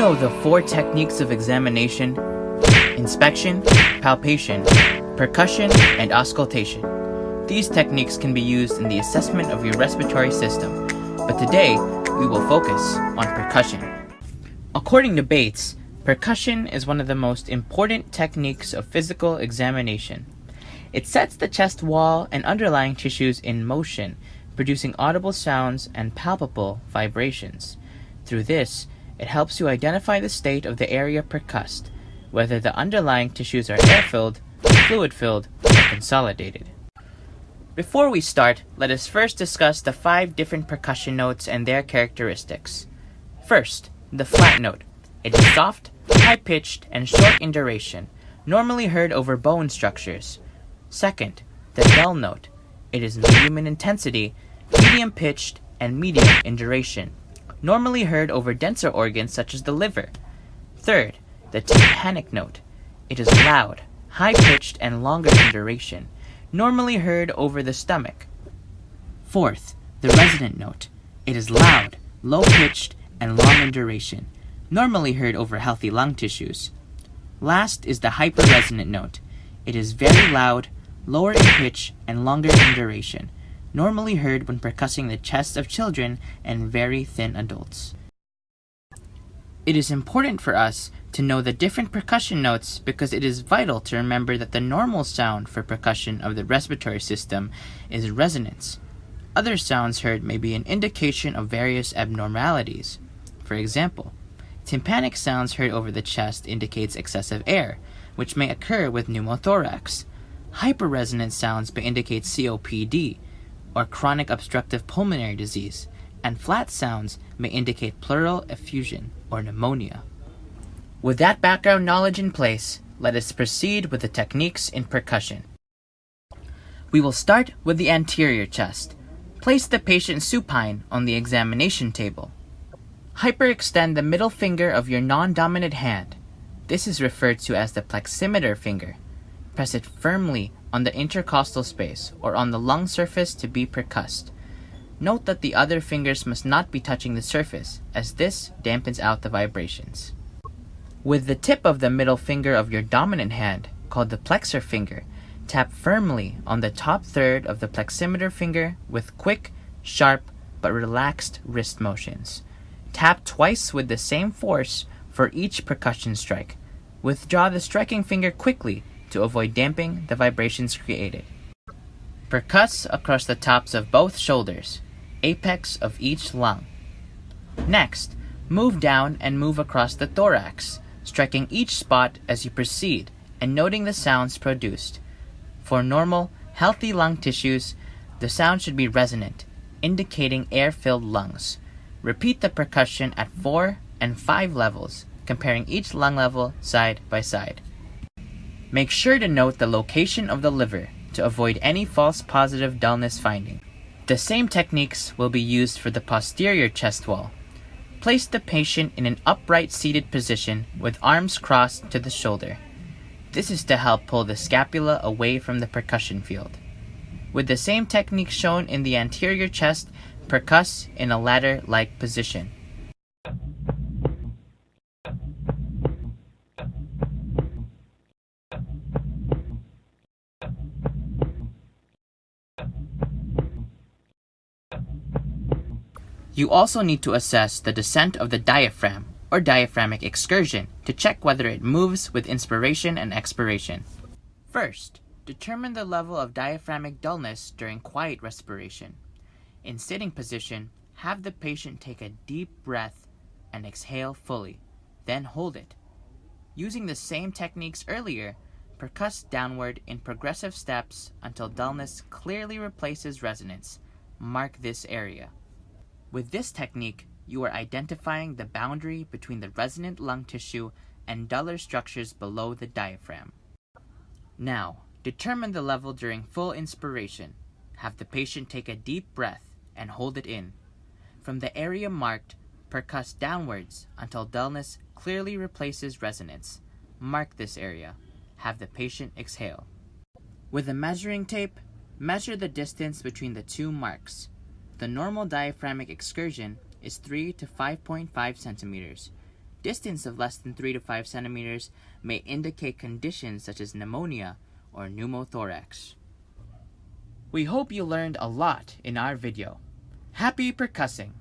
know the 4 techniques of examination: inspection, palpation, percussion, and auscultation. These techniques can be used in the assessment of your respiratory system, but today we will focus on percussion. According to Bates, percussion is one of the most important techniques of physical examination. It sets the chest wall and underlying tissues in motion, producing audible sounds and palpable vibrations. Through this, it helps you identify the state of the area percussed, whether the underlying tissues are air-filled, fluid-filled, or consolidated. Before we start, let us first discuss the 5 different percussion notes and their characteristics. First, the flat note. It is soft, high-pitched, and short in duration, normally heard over bone structures. Second, the dull note. It is medium in intensity, medium-pitched, and medium in duration, normally heard over denser organs such as the liver. Third, the tympanic note. It is loud, high-pitched, and longer in duration, normally heard over the stomach. Fourth, the resonant note. It is loud, low-pitched, and long in duration, normally heard over healthy lung tissues. Last is the hyperresonant note. It is very loud, lower in pitch, and longer in duration, normally heard when percussing the chests of children and very thin adults. It is important for us to know the different percussion notes because it is vital to remember that the normal sound for percussion of the respiratory system is resonance. Other sounds heard may be an indication of various abnormalities. For example, tympanic sounds heard over the chest indicates excessive air, which may occur with pneumothorax. Hyperresonant sounds may indicate COPD, or chronic obstructive pulmonary disease, and flat sounds may indicate pleural effusion, or pneumonia. With that background knowledge in place, let us proceed with the techniques in percussion. We will start with the anterior chest. Place the patient supine on the examination table. Hyperextend the middle finger of your non-dominant hand. This is referred to as the pleximeter finger. Press it firmly on the intercostal space or on the lung surface to be percussed. Note that the other fingers must not be touching the surface, as this dampens out the vibrations. With the tip of the middle finger of your dominant hand, called the plexor finger, tap firmly on the top third of the pleximeter finger with quick, sharp, but relaxed wrist motions. Tap twice with the same force for each percussion strike. Withdraw the striking finger quickly to avoid damping the vibrations created. Percuss across the tops of both shoulders, apex of each lung. Next, move down and move across the thorax, striking each spot as you proceed and noting the sounds produced. For normal, healthy lung tissues, the sound should be resonant, indicating air-filled lungs. Repeat the percussion at 4 and 5 levels, comparing each lung level side by side. Make sure to note the location of the liver to avoid any false positive dullness finding. The same techniques will be used for the posterior chest wall. Place the patient in an upright seated position with arms crossed to the shoulder. This is to help pull the scapula away from the percussion field. With the same technique shown in the anterior chest, percuss in a ladder-like position. You also need to assess the descent of the diaphragm, or diaphragmic excursion, to check whether it moves with inspiration and expiration. First, determine the level of diaphragmic dullness during quiet respiration. In sitting position, have the patient take a deep breath and exhale fully, then hold it. Using the same techniques earlier, percuss downward in progressive steps until dullness clearly replaces resonance. Mark this area. With this technique, you are identifying the boundary between the resonant lung tissue and duller structures below the diaphragm. Now, determine the level during full inspiration. Have the patient take a deep breath and hold it in. From the area marked, percuss downwards until dullness clearly replaces resonance. Mark this area. Have the patient exhale. With a measuring tape, measure the distance between the 2 marks. The normal diaphragmic excursion is 3 to 5.5 centimeters. Distance of less than 3 to 5 centimeters may indicate conditions such as pneumonia or pneumothorax. We hope you learned a lot in our video. Happy percussing!